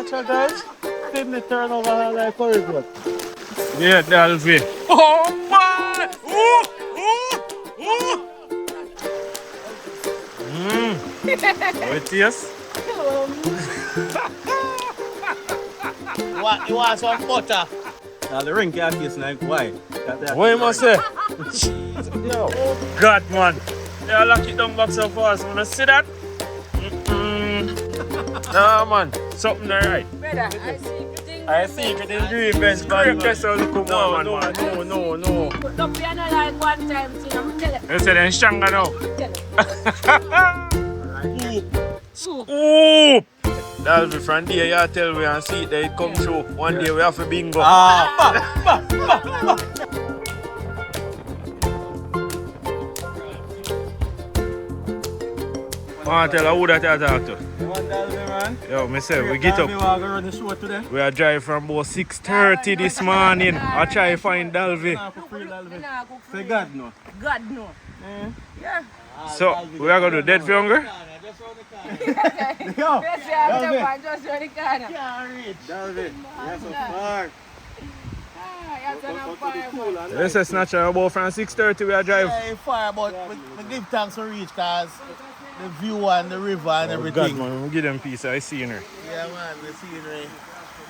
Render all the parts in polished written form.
Snatcher guys. Send the turnover like corridor. Yeah, Dalvy. Oh my! Ooh! How it tastes? You want some butter? Now the ring can't taste like why? What you must say? Yo. God, man. Yeah, lock it down back so fast. Wanna see that? Nah, man. Something alright. Brother, I see it in grievance. Scrape this out, look No, man. no. put up piano like one time, see, I'm telling You say they're stronger now. you. Ooh! That'll be from there, you tell we and see it, they come through. One day we have a bingo. Man, tell her who that I talk to. You want Dalvy, man? Yo, me say, we get Dalvy, up. we are going to run the show today. We are driving from about 6:30 this morning. I try to find Dalvy. Say God no. God no. Yeah. So, we are going to do dead for hunger? Yo, Yes, yeah, I'm just around the corner. Dalvy, you're so far. You say Snatcher about from 6:30 we are driving. Yeah, far, but we give thanks to reach because the view and the river and Oh, everything. God, man, we give them peace of scenery. Yeah, man, the scenery.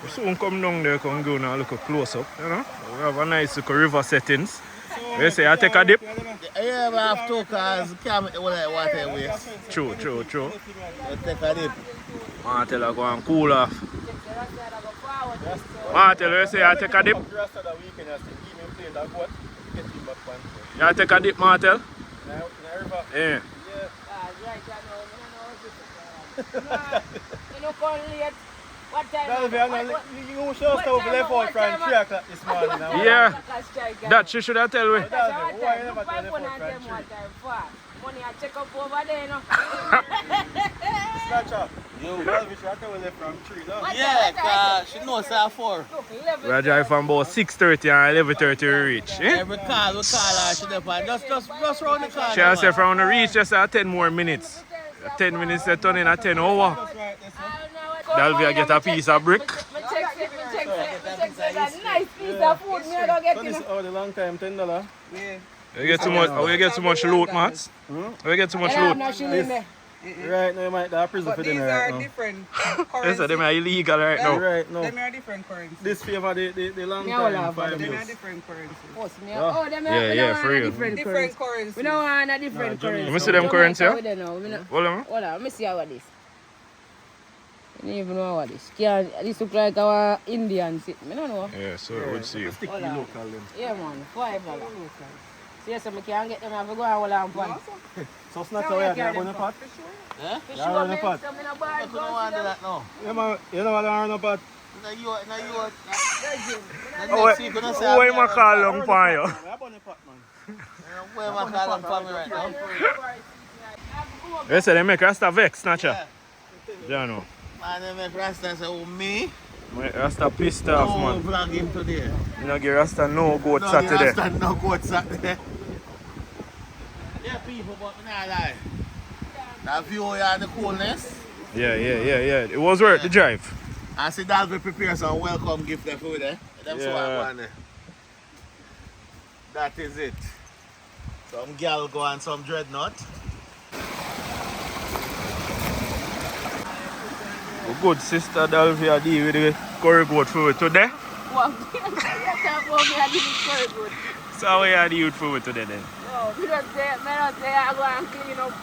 We soon come down there, come go now look a close up, you know. We have a nice little river settings. You say I take a dip? Yeah, we have to because we can't make the water waste. True. We take a dip. Man, tell her go and cool off. Man, tell her you say I take a dip. You take a dip, Martel? Yeah. You know, call late. What time? You show us how we left out from 3 o'clock this morning. Yeah. That she should have tell me. Money I check up over there, you know. Yo, we left from 3 now. Yeah, because she knows how 4. We are driving from about 6:30 and 11:30 we reach. Eh? Every call we call her, she there. Just round the corner. She has said from the reach just 10 more minutes. 10 minutes they turn in a 10 hour. Dalvy get a piece of brick. Check nice piece of food. Me I go get This is the long time, $10. Yeah. You get too much loot, Mats. You get too much loot. Right now, you might have prison for them right now. Different They currencies. say them are illegal right now. Right now. Them are different currencies. This favor the long Me all time, have 5 Them are years. different currencies. Yeah, for real. Different currencies. We don't want a different currency. Let me see them currency, yeah? Hold Hold on. on, let me see how it is. I don't even know what this. This look like our Indian sit. I don't know. Yeah, so good to see you. Sticky local them. Yeah, man. $5. So yes, I can't get them. I have to go and hold on one. So snatch away at the pot? Yeah? You run a pot? I'm in a bar. You don't want to do that now. You know what I run a pot? Who am I call long for you? Where am I calling for me right now? They say they make Rasta vex, Snatcher. Yeah, no. Man, they make Rasta say, oh, me? Rasta pissed off, No, man. vlog him today. You know, give Rasta no goat No, Saturday. Rasta no goat Saturday. Yeah, people, but me not lie. That view and the coolness. Yeah. It was worth the drive. I see Dalvy prepare some welcome gift there for you there. That's what I want there. That is it. Some girl go and some dreadnought. A good sister Dalvy deal with the curry goat food today. So how you deal with food today then? Oh, we don't say, I go and clean up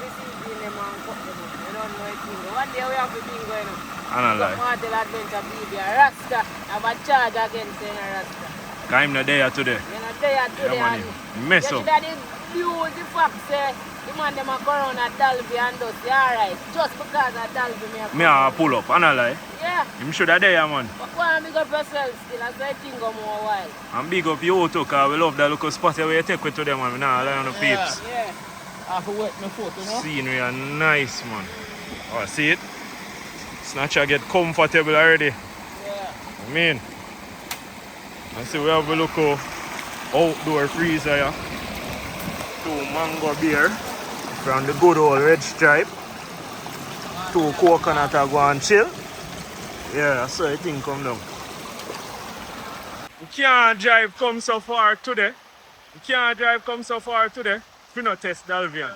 this evening and cook them. You don't know it. One day we have to be going on. I don't lie. Martel Adventure baby, a Rasta. have a charge against saying a Rasta. I'm not there today. You're not there today. Yeah, man. Mess You up. should have used the fact say, the man them a go around at Dalvy and us, alright. Just because of Dalvy Me a pull up, I don't lie. Yeah. I'm sure that there, man. But go and big up yourself still, as I think go more while. And big up you too, because we love that little spot where you take with to them, man. We not lie on the peeps. Yeah. I have to wet my foot, you know? Scenery are nice, man. Oh, see it? Snatcher get comfortable already. Yeah. I mean, and see we have a look outdoor freezer here. 2 mango beer from the good old red stripe. 2 coconut are go and chill. Yeah, that's how the thing come down. You can't drive come so far today. You can't drive come so far today. If you not test Dalvian.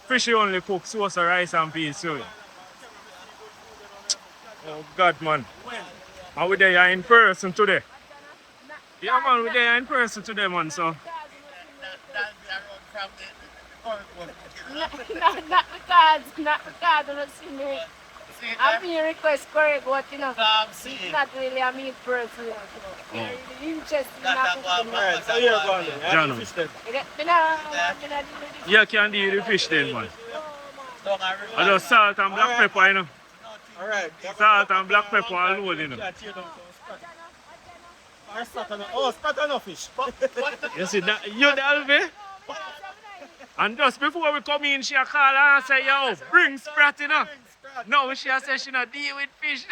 Fishy only cook sauce, rice and peas. So. Oh God, man. And we there in person today. Yeah, man, we there in person today, man. So. Not because I don't see me. I mean, request correct, but you know, it's not really a meat person. You know. Really interested in that. Alright, so you're going there. John. You can do the fish then, man. I just salt and black pepper, you know. Alright. Salt and black pepper and load, you know. Oh, spat on fish. You see that? You the Alve? And just before we come in, she call her and say, yo, bring sprat, you know. No, she said she not deal with fish.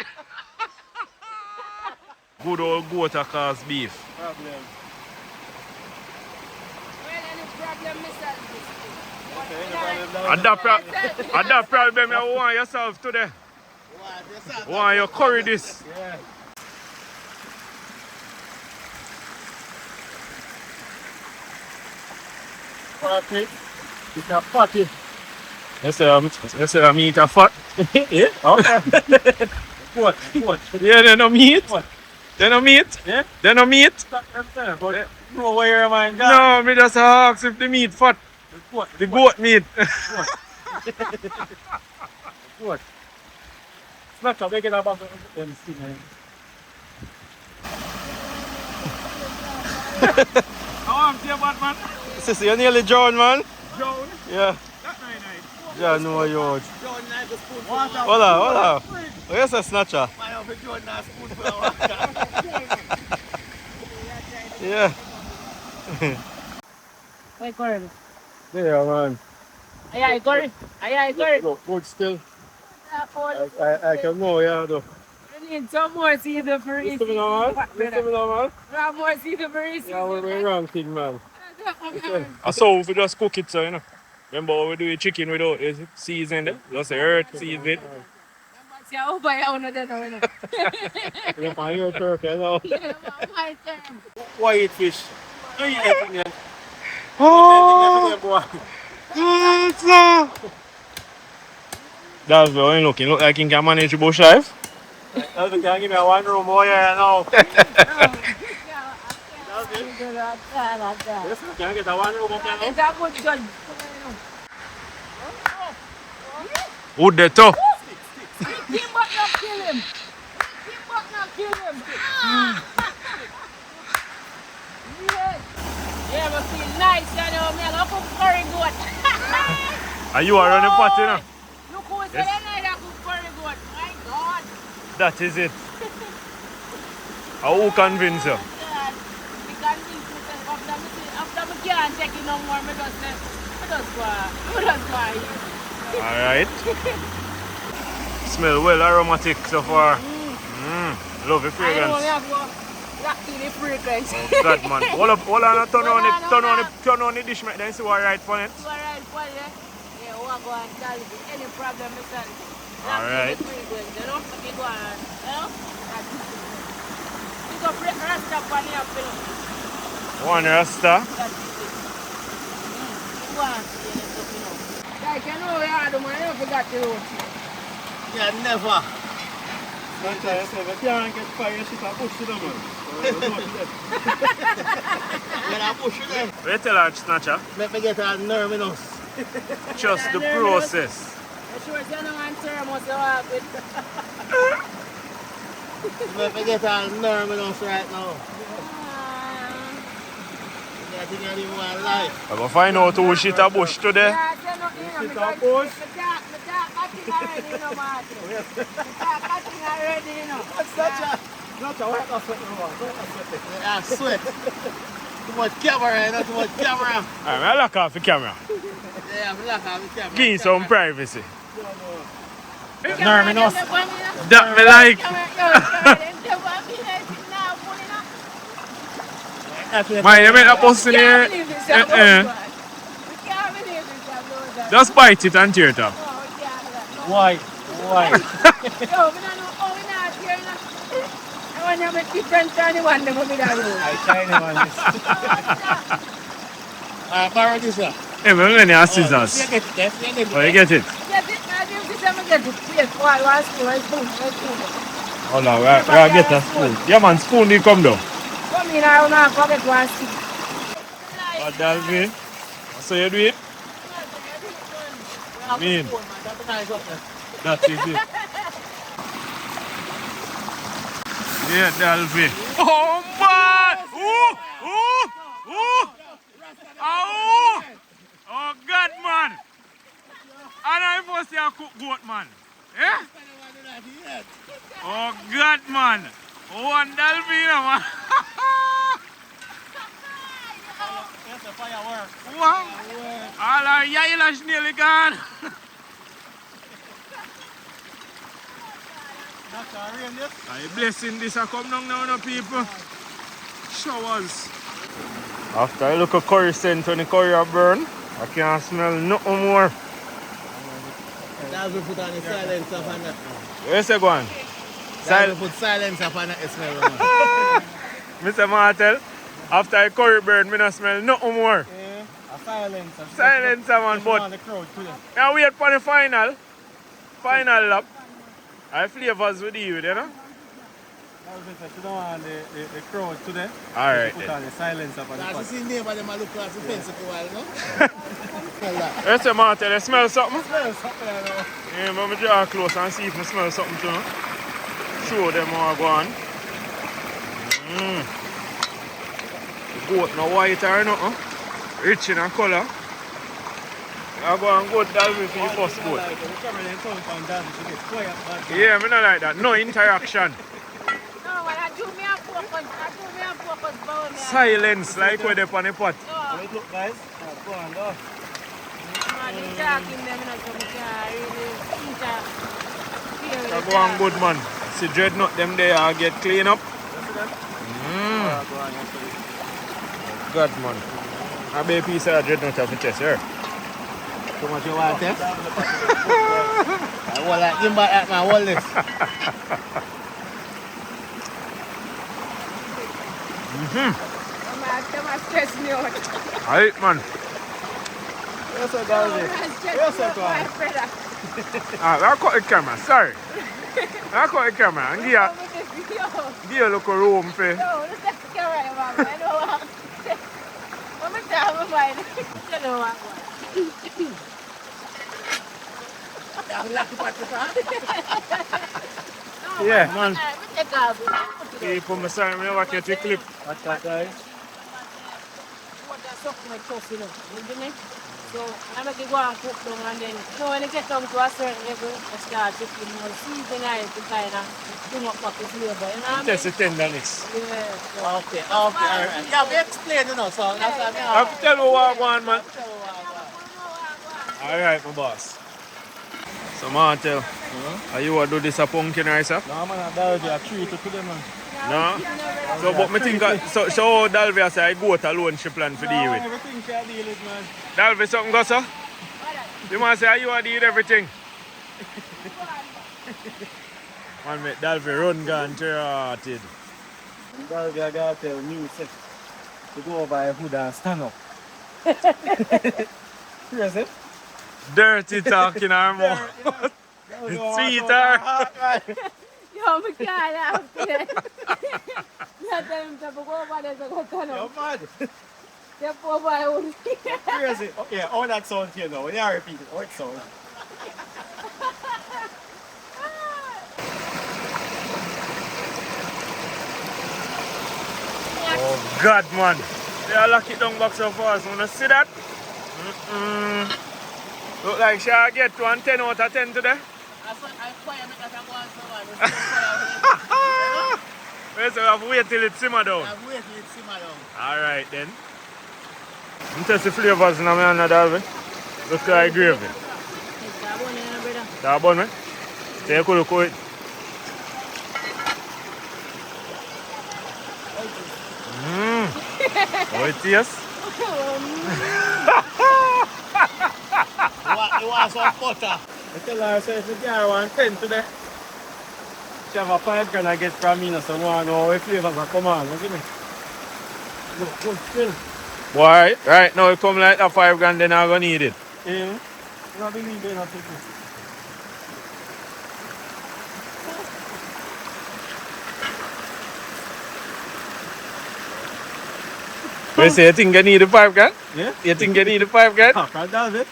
Good old goat cause beef. Problem. Well, any problem, Mr. And that problem you want yourself today. Want you curry this. Yeah. Party. It's a party. You say I'm eat a fat? Yeah? Okay. What? Yeah, they no meat. What? They no meat? Yeah? They no meat? But no way your mind No, me just ask if the meat fat. What? The goat meat. What? It's not a regular bag of them thing. How am you, Batman? Sissy, you're nearly drowned, man. Joan? Yeah. That's very nice. Yeah, no, you're. John, I just spoon for water. Hola. Oh, yes, a snatcher. My uncle John, I spoon for water. Yeah. Wait, Corey. There, man. Aye, Corey. Aye. Look, good still. I can know, yeah, though. I need some more season for Listen to me now, man. No more season for eating. Yeah, we're wrong thing, man. I saw if we just cook it, so you know. Remember how we do the chicken without the season, just the earth season. Yeah, oh, boy, I want to know. You're fine, you're perfect, now. Yeah, my turn. Why eat fish? You eat everything, then. Oh, Boy. that's very looking. Look like he can manage the bush life. Elvin, can you give me a 1 room more here now? Yes, can I get a 1 room up there now? Would they too? He must not kill him. Yes. Yeah, but feel nice, you know. Me, I cook curry goat. And you are running pot, you know. Look who's the night I cook curry goat. My God. That is it. Who convince you? After I can't take it no more, I just go. Alright. Smell well aromatic so far. Love the I know fragrance. we have to lock in the fragrance. Oh God, man. Hold on, turn on the dish, mate. Then see what right for it. Alright, for you. Yeah, wahgwandalvyher. Any problem, Mr. Alright. You know, you go on. You know? You go break rest up on your pillow. One rasta. That's it. You go on. Like, you know, you had the money, you forgot the road. Yeah, never. Sometimes I can't get fire, shit a bush to them, man. When I push it in, Wait till I snatcher. let me get a nerviness. Just the process. You sure you don't want to must walk with? Let me get a nerviness right now. I think I need more life. I'm gonna find out who shit a bush today. Yeah, I don't know, Shit a bush? already, you know. What's that? Not a white or something, man. I sweat. Too much camera, not too much camera. Alright, I lock off the camera. Yeah, I'm lock off the camera. Give me some privacy. Nerminous. That me like. Man, you make that pussy there. Just bite it and tear it up. Why? Why? Yo, we don't know how we not here. I want to make different than the one that we don't know. I China man this. Borrow this one. Hey, we're going to have scissors. You get it, Def. You get it. Oh, you get it? Get it, man. You just have to get it. Yes, why? Why spoon? Why spoon? Why spoon? Oh, no, we'll get a spoon. Yeah, man, spoon, you come down. Come in, I will not forget one stick. Oh, Dalvy. So you do it? Mean. That is it. Yeah, Dalvy. Oh, man! Ooh! Ooh! Ooh! Oh! Oh, God, man! And I must say I cook goat, man. Eh? Oh, God, man! Oh, and Dalvy, man. That's a firework. Wow! All our yayilash nearly gone. That's a rain this. I blessing this a come down now, no people. Showers. After I look at curry scent when the curry are burn, I can't smell nothing more. That's we put on the silence up on that. Where's it going? That's we put silence up on that smell. Mr. Martel, after I curry burn, I don't smell nothing more. Yeah, a silence. Silence, man, but the crowd today. now wait for the final lap. I flavors with you, you know? I was just you don't want the crowd today. Alright. Put on the silence up on the That's pot. the same neighbor them a look across the fence for a while, no? Where's the Martel? You smell something? Smell something, I know. Yeah, let me draw close and see if I smell something too. Show them how I go on. The goat no white or nothing. Rich in a colour. I go and go Dalvy for the first goat. Yeah, I don't like that. No interaction. No, when I do me a focus, bow me. Silence like where they on the pot. Look guys, go on go. Man, you talking them, you know, so we can't really interfere. I go on good, man. See dreadnought them there get clean up. God, man. I be a piece of dreadnought off the chest here. Too much you want, Def? I want like him back at my wallet. I'm stress me out. Alright, man. Yes, sir, Dalvy. Yes, sir, go on. I'll cut the camera, sorry. I'll cut the camera and give you a look room for. No, look at the camera, Mama. I know what I'm saying. Mama, tell me mine. I know what Yeah, man. take off. People, I'm sorry, I never catch a clip. What's that, guys? What that's something like tough, you know. You know? So I'm going to go and cook them and then, you know, when it gets down to a certain level, I start cooking more seasoning to kind of bring up the flavor, you know what I mean? That's the tenderness. Yeah. So, Okay, alright. Yeah, we explain, you know, so that's what I have to tell you what I want, man. I mean. Alright, my boss. So, Martel, are you want to do this a pumpkin rice, sir? No, man, Dalvy, I treat it to them, man. No? So, but me think, so Dalvy say I go it alone she plan for deal with. Everything she deal with, man. Dalvy, something go, sir? You must say you want to eat everything. Man, make Dalvy run gone hearted. Dalvy, I gotta tell you, say, to go over a hood and stand up. Crazy? Dirty talking our mouth. Sweetheart. yo, me can't laugh today. Not tell him to go over there to go turn You're up. mad. Step over I would. Crazy. Okay, how that sound here now? When you repeat it, how it sound? Oh, God, man. They are lock it down back so fast. You want to see that? Look like she get 10 out of 10 today. Well, so we have to wait till it simmer down. Alright then. I'm test the flavors in my hand, Dalvy. Looks like gravy. That bun, man. Take a look at it. How it tastes? You want some butter? I tell her, I say, if you get 110 today, she have a 5 grand I get from me, so I want to know if you ever come on. Look at me. Look, good still. Boy, right now it come like a 5 grand, then I'm gonna need it. Yeah. You don't believe in nothing. We say you think you need the 5 grand? Yeah? You think you need the 5 grand? That's it.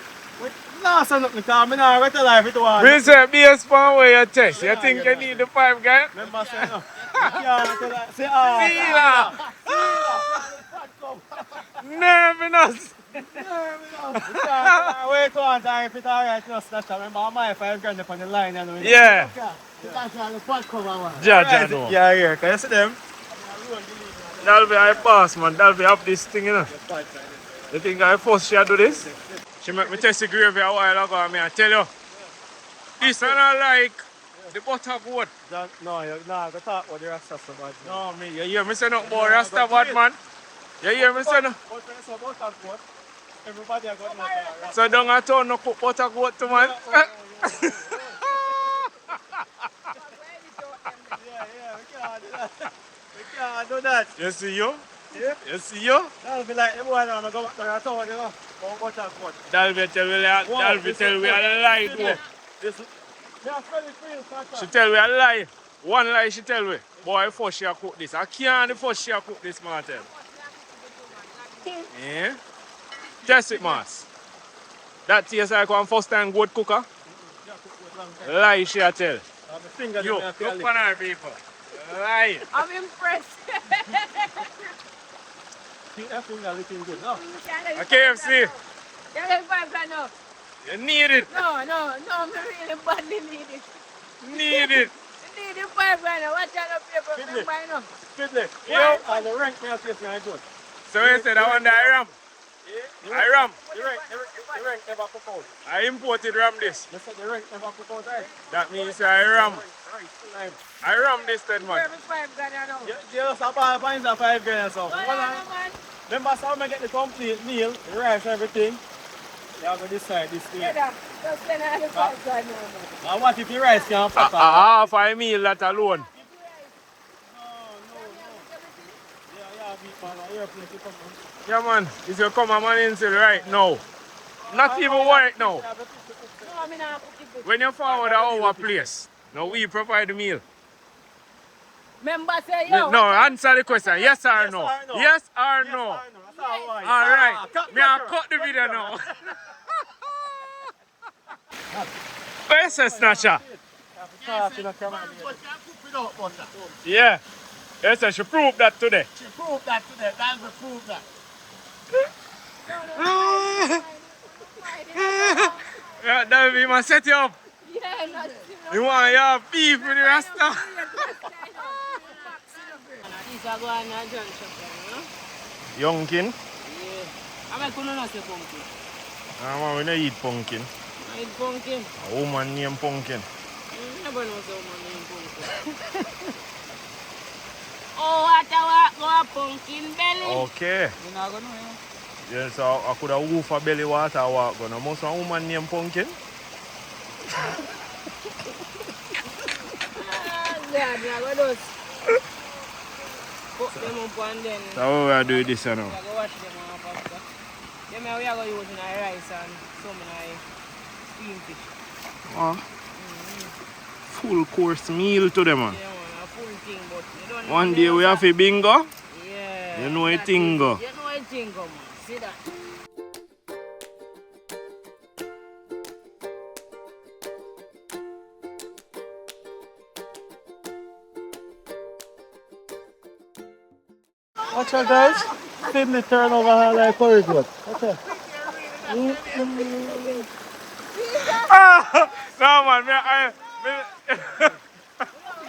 No, son, nothing, because I'm not going to tell her if it was. We say be a small way you test. You think you need the 5 grand? Remember, say no. Yeah, tell her, say, ah. Nervous. Wait one time, if it's alright, just that. Remember, my 5 grand up on the line. And Yeah. That's how the pot come out. Judge, know. Yeah, yeah, can you see them? That'll be I pass, man. That'll be up this thing, you know. You think I first she do this? She make me test the gravy a while ago, and I tell you. This is not like the butter goat. No, you're not going to talk about the Rasta so bad. No, me. You hear me say nothing about Rasta bad, man? You hear me say nothing? Everybody are going to So down at town no cook butter goat to man? Yeah, we can't do that. We can't do that. You see you? Yeah? You see you? That'll be like everyone want to go back to the town, you know. Go watch that sport. That'll be tell we a lie though. She tell we a lie. One lie she tell we. Boy, first she a cook this. I can't the first she a cook this, Martin. Yeah? Test it, Mas. That tastes like one first time good cooker. Lie she a tell. You, look on her people. Lie. I'm impressed. That finger looking good, no? A KFC. Tell them 5 grand now. You need it. No, I really badly need it. Need it. You need the 5 grand now. Watch out up here for Fiddly. them buy now. Fiddly. Yeah, and the rank me taste very good. So you said I want the ram. Yeah? I ram. The rank never proposed. I imported ram this. You said the rank never proposed, right? That means I ram. Right. I ram this then, man. Where 5 grand now? You just about find that 5 grand or so. Go on, man. Remember, so I get the complete meal, the rice, everything. You have to decide this thing. Get up. Just spend all the 5 grand now, man. And what if the rice can't pass? Half a meal that alone. Yeah, man. If you come a man inside right now, not even work now. No, I mean, I'm cooking. When you forward our place, now we provide the meal. Remember, say, yo. No, answer the question. Yes or no? or no? Yes or no? That's all I want. All right. Cut Me I cut the video now. Where's the snatcher? But you cook without butter. Yeah. Yes, I should prove that today. She proved that today. That's the proof that. Yeah, that will be my set you up. Yeah, not You want your beef with the Rasta? These are going to John shop, you know? Youngkin? Yeah. I'm going to say pumpkin. Man, we don't eat pumpkin. I eat pumpkin. A woman named Pumpkin. You never know the woman named pumpkin. Oh, what a pumpkin belly. Okay. You not going to know, Yeah, so I could have woof a belly water walk. Gonna most a woman named Pumpkin. Yeah, we are going to put them up and then So how we are doing this now? we are going to wash them off after. Then we are going to use rice and some steamed fish. Oh. Full course meal to them, man. Yeah, man, a full thing, but you don't know. One day we have a bingo. Yeah. You know a that tingo. is- You know a tingo, man. See that? Watch out, guys. Spin the turnover like curry goat. Watch out. Ah! No, man.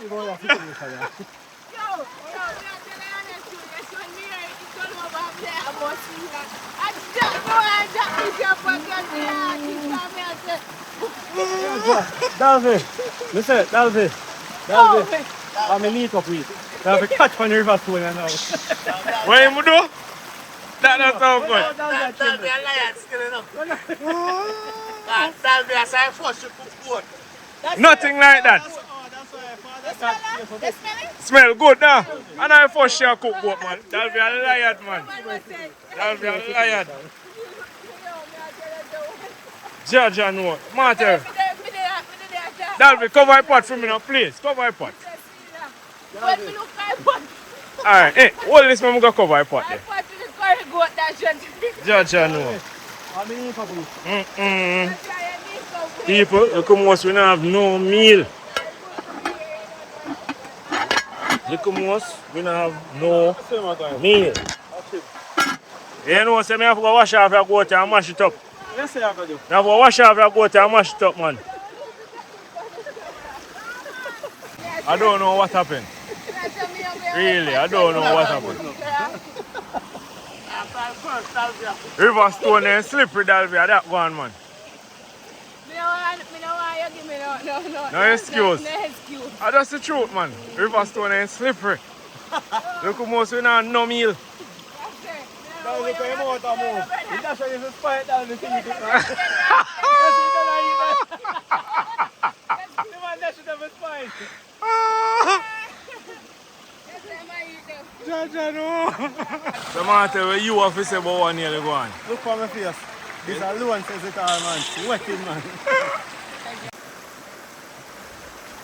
You go there, fix this, yeah. Yo, we are telling you honest truth. That's when me hear it turn over up there about see that. I just go and just pick up and get the Dalvy, listen, Dalvy. I'm in need of weed. I have a catch on the river soon now. What you do? That sound good. That'll be a lion still enough. That'll be a sign for you cook food. Nothing like that. That's why father You smell it? Smell good now. And I first share cook goat, man. That'll be a lion, man. That'll be a lion. Judge and what? Matter. That'll be cover my pot for me now, please. Cover my pot. When me look at pot, Alright, hey, hold this man, I'm going to cover my pot I there. pot to the curry goat that should Judge and what? How many people? People, look how much we don't have no meal. Look how much we don't have no meal. You know, say me have to go wash off your goat and mash it up. Let's say I got you. Me have to go wash off your goat and mash it up, man. I don't know what happened. Really, I don't know what happened. River stone and slippery, that'll be that one, man. No excuse. No excuse. That's the truth, man. River stone and slippery. Look how much we don't have no meal. Now look at him out of move. He's not sure if it's quiet down the thing. The man that should have a spine. Jaja, no. So, man, tell me you have to say about 1 year ago on. Look for my face. This alone says it all, man. Wetting, man.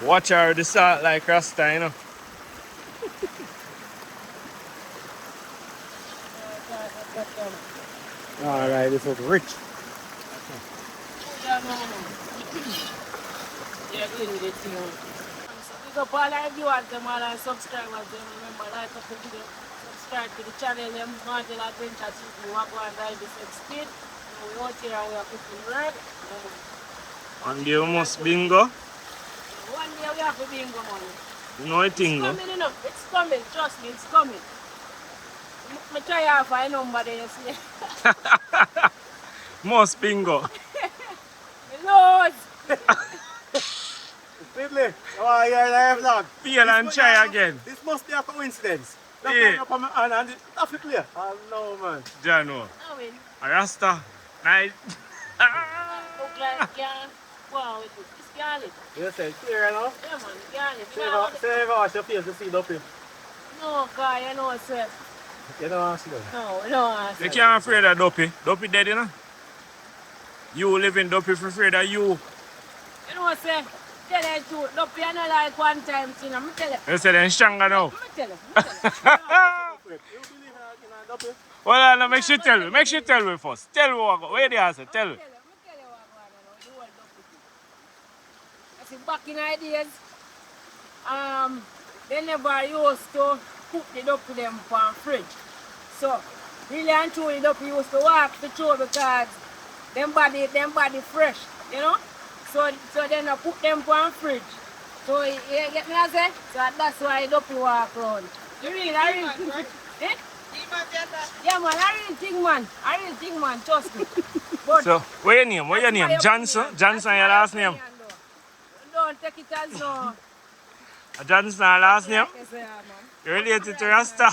Watch her the salt like Rasta, you know. Alright, this looks rich. Yeah, good with it, you know. Big up all our viewers, them all our subscribers, them remember like up the video, subscribe to the channel, them Martin Adventure TV, wahgwandalvyher speed. We out here and we are cooking work. And you must bingo. One day we have to bingo money. No It's tingo. coming enough, it's coming, trust me, it's coming. I try out for a number then you see. Must bingo. Lord! Fiddly, oh, you're alive, dog. Feel and try again. This must be a coincidence. Yeah. Nothing up on my hand and it's not clear. Oh, no, man. Jano. I mean, A Rasta. Night. look like yeah. Wow, it's garlic. You say clear enough? Yeah man, garlic. Say if I wash your face to see it up here. No, guy, you know sir. You don't want to see that? No, no, You can't afraid of Duppy. Duppy dead, you know. You live in Duppy for afraid of you. You know sir. Tell you the truth. Don't be no like one time thing. I'm tell you. You say they're stronger now. I'm tell you. You believe in a double? Well, no, make sure tell me. Make sure tell me first. Tell me what. Where they are, say. Tell me. I'm tell you what going on. I see back in the days, they never used to put the duck them from fridge. So, really and truly, duck used to walk the throw because them body fresh, you know. So then I put them from fridge. So you get me I say? So that's why duck walk around. You really, I really think, eh? Yeah man, I really think man, trust me. But So, what's your name? What's your name? Johnson? Johnson, your last name? Don't take it as no. Johnson, your last name? Yes, yeah, man. You related to Rasta?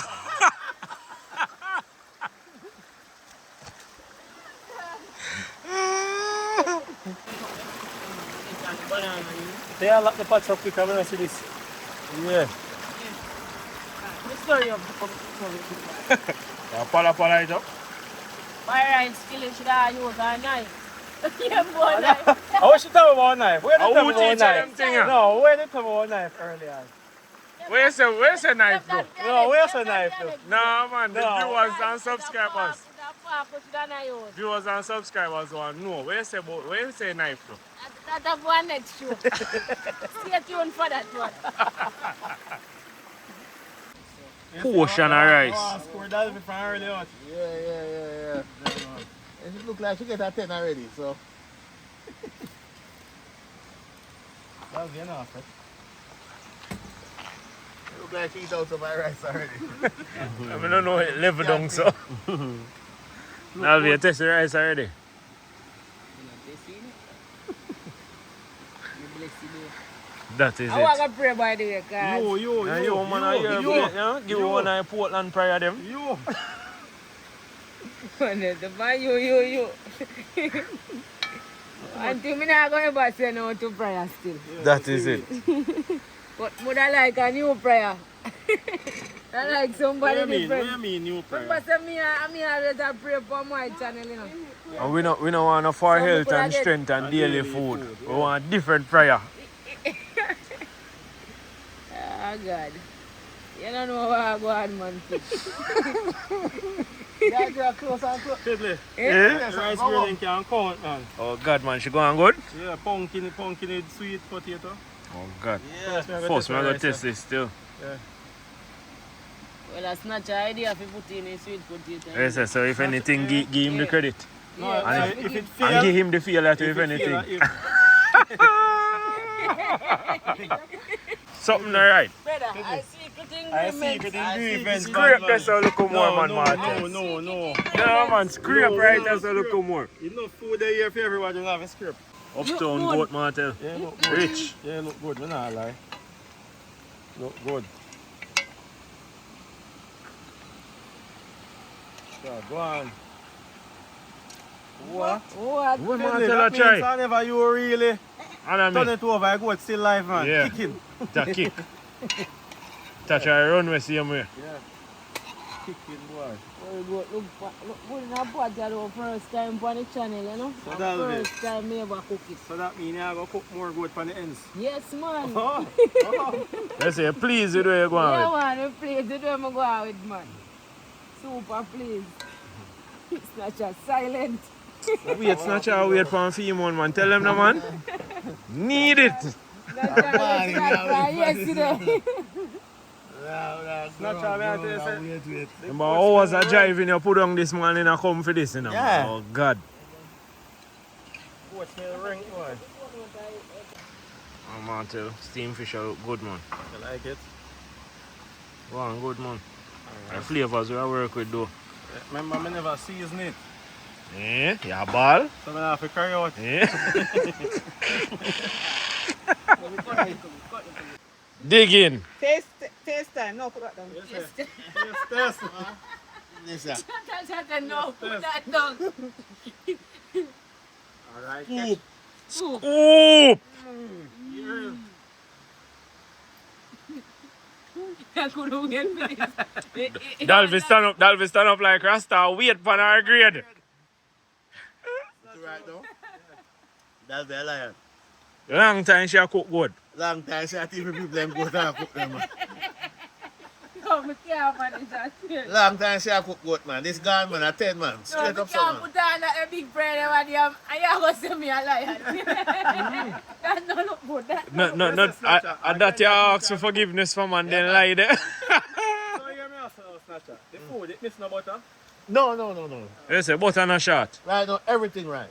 They all lock the pots up quick. I'm going to see this. Yeah. The story of the Pala it up. fire and skillet should I use a knife. Yeah, boy, knife. I wish you tell me about knife. Where did you tell me Who teach about them knife? thing? No, where did you tell me about knife earlier? Where's the knife though? No, where's the knife though? Nah man, the No. viewers and subscribers. What should I use? Viewers and subscribers want to know. Where's the knife though? That's one next show. Stay tuned for that one. Portion of rice. Oh, score that from early on. Yeah. It look like she get a 10 already, so. That was enough. It look like she eat out of my rice already. I don't know it level down so. Now we test the rice already. That is I want it. to pray by the way, guys. You man, I hear give one eye Portland prior them. You. The man, you. Until me not going to say no to prayer still. That is it. But would I like a new prayer? I like somebody What do different. you mean new prayer? But say me always a pray for my channel, you know. And we don't want no for Some health people and get- strength and And daily daily food. food, We want different prayer. Oh God. You don't know what I go on, man. Yeah, girl, close and close. Fiddly. Eh? Rice grilling can count, man. Oh God, man, she going good? Yeah, pumpkin with sweet potato. Oh God. Yeah. First, me I'm going to rice, test this still. Yeah. Well, that's not your idea if you put in a sweet potato. Yes, so if anything, give him the Yeah. credit. No, Yeah, if it And fails, give him the feel that if if it anything. fail, Something alright. Brother, I secret I ingredients. see it ingredients. Scrape this a little more, man, Martin. No. No, man, scrape No, right no, as a little more. Enough food there here for everybody to have a script. Uptown good. goat, Martin. Yeah, look good. Rich. Yeah, look good. Me not lie. Look good. Yeah, go on. What? What? What Fiddly, Martin a that means try? whenever you really And I turn mean, it over, I go still live, man. Yeah. Kicking. that kick. Touch a runway same way. Yeah. Kicking, boy. Very good. Look good in a pot that first time on the channel, you know? So that'll be- First time me ever cook it. So that means I go cook more good for the ends. Yes, man. Oh, oh. Let's say, please, you do you going Yeah, with. man. We please. You do me go out with, man. Super please. It's not just silent. Wait, snatch out, wait for a few more, man. Tell them no, man. Need it. That's just like yesterday. Snatch out, man, I tell you, sir. Wait. Remember hours of driving you put on this morning and come for this, you know? Yeah. Oh, God. Watch me ring, boy. Oh, man, tell steam fish look good, man. You like it? Go on, good, man. The flavors we work with, though. Remember, I never season it. Eh? Yeah, ball? So I have to carry out. Eh? Dig in. Taste time. No, put that down. Yes, sir. Yes, Listen. No, put that down. Alright. Scoop. Oop! Dalvin stand up like Rasta. Wait for our grade. Right now. That's the lion. Long time she a cook good. Long time since I think people them go down cook them, man. No, I can't manage that. Long time since I cook goat, man. This gone, man, a 10, man. No, Straight I up can't something. put on that big bread over there. I am going to say me a lion. That don't look good. That No, I that you ask for forgiveness from and then lie there. So you hear me also, Snatcher? The food, it miss no butter? No. You say butter and a shot. Right now, everything right.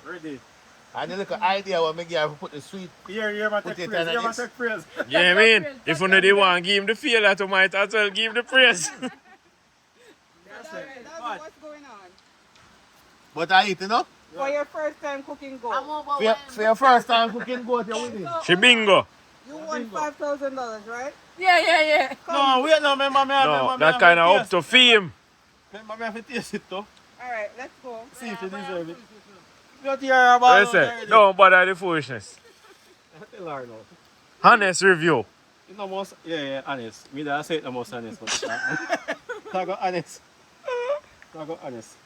Ready. And the little idea what me give, I put the sweet. Here, man, Put take it praise. on Here, man, this. take praise. Yeah, I mean, if you know the one, give him the feel that you might as well give him the praise. That's what's going on. But I eat, you know? For your first time cooking I'm goat, over For your first time cooking goat, you're winning. She bingo. you won $5,000, right? Yeah. No, wait, no, remember me. No, that kind of up to fame. Remember me, I have to taste it, though. All right, let's go. See if you deserve it. You don't hear about You say, don't bother the foolishness. Tell her now. Honest review. You know most, yeah, honest. Me that say it the most honest, but I go honest. I go honest.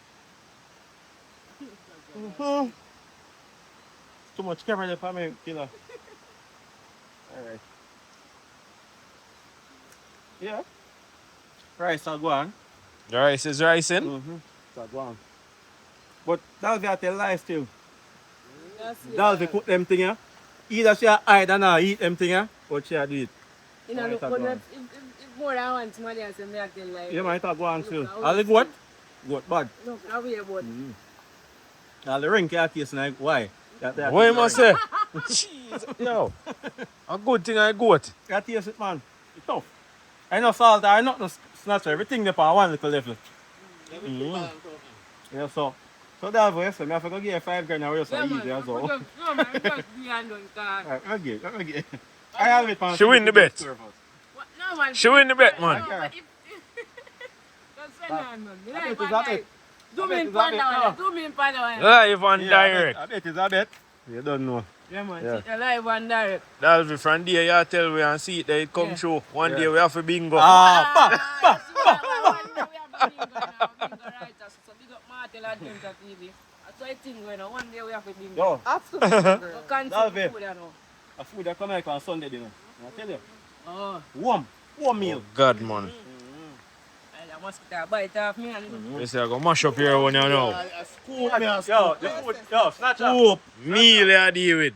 Too much camera there for me, killer. Alright. Yeah. Rice will go on. The rice is rising. So go on. But that'll be at the life still. That's it. That'll be cook them thing, yeah. Either she hide and not eat them thing, yeah, or she do it. You know, look, but if more than one somebody else, I can like. You might have go on still. Look, All the goat? Goat bad. Look, how we about. All the ring can't taste like why? What you must say? Jeez, yo. A good thing I got. You taste it, man. It's tough. I know salt, I not no snatch everything there for one little level. Yeah, so that's what I say. I have to go get $5 grand now, so easy as well. No, man, just behind on car. Okay. I have it, man. She win the bet. What? No, man. She win the bet, man. No, but if, that's Zoom in Panda. Zoom in Panda. Live and direct. I bet it's a bet. You don't know. Yeah, man. Yeah. Live and direct. That'll be from there you tell we and see it that it come true. One day we have a bingo. We have a bingo now. Bingo writers. So big up Martel and Dinka TV. That's why I think one day we have a bingo. Yo, Absolutely. We can't see Dalvyher. food, you know. a food that come like on Sunday dinner. I tell you. Oh. Warm meal. God, man. I must get a bite off me. You say I go mash up here when you know. A scoop me a Yo, scoop. the food, yo, snatch up. Scoop. Meal you deal with.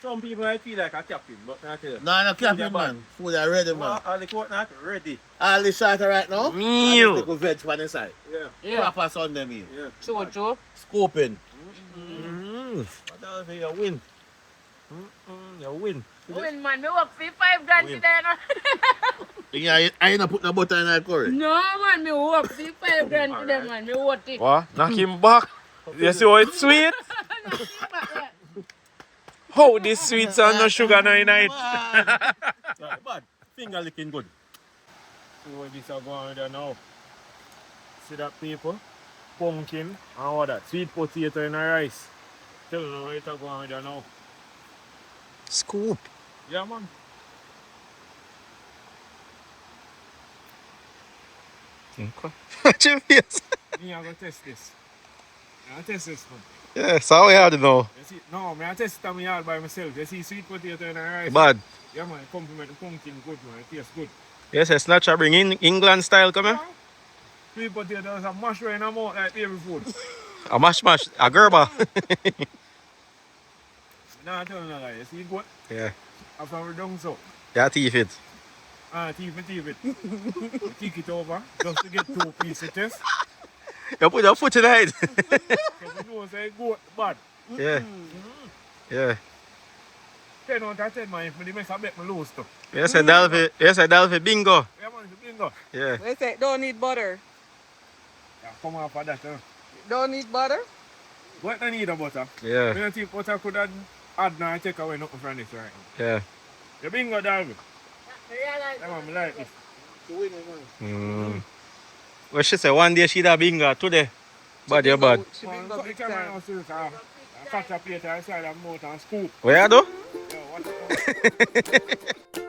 Some people might feel like a captain, but I tell you. No, no capping, man. Food are ready, man. All the court not ready. All the starter right now. Meal. Little veg on the side. Yeah. Yeah. Proper Sunday meal. Yeah. True. Scooping. Dalvyher, you win. You win. Win, man. Me work for 5 grand today, no? Yeah, I ain't put no butter in that curry. No, man. Me work for 5 grand today, man. Me work it. What? Knock him back. You see how it's sweet? How this sweets and no sugar no in it? Right, bad. Finger licking good. See what this are going there now. See that people? Pumpkin and what that? Sweet potato and rice. Tell me what it's going there now. Scoop. Yeah, man. Watch your face. Me, I'm going to test this. I'm going to test this, man. Yeah, so we have to know. You see, no, I test it on my yard by myself. You see sweet potato and rice. Bad. Yeah, man, compliment the pumpkin good, man. It tastes good. Yes, it's not a bring in England style, come here. Sweet potatoes and mash right in the mouth like every food. A mash, a gerber. Nah, I tell you no lie. You see it good? Yeah, After we're done so. yeah, teeth it. Teeth it. Take it over just to get 2 pieces test. You put your foot in it. Because you know say good, bad. Yeah, yeah. 10 out of 10, man. If I mess, I bet me lose too. Yes, I Dalvyher bingo. Yeah, man, it's a bingo. Yeah. They say don't need butter. Yeah, come off of that, huh? Don't need butter. What I need a butter? Yeah, I don't think butter could add now take away nothing from this right now. yeah. The bingo, Dalvyher. Yeah, man, I like this. Well, she said one day she'd have bingo, today. Bad, you're bad. She Man, bingo so big the camera time. now says, catch a plate inside and mouth and scoop. Where you do? Yeah, what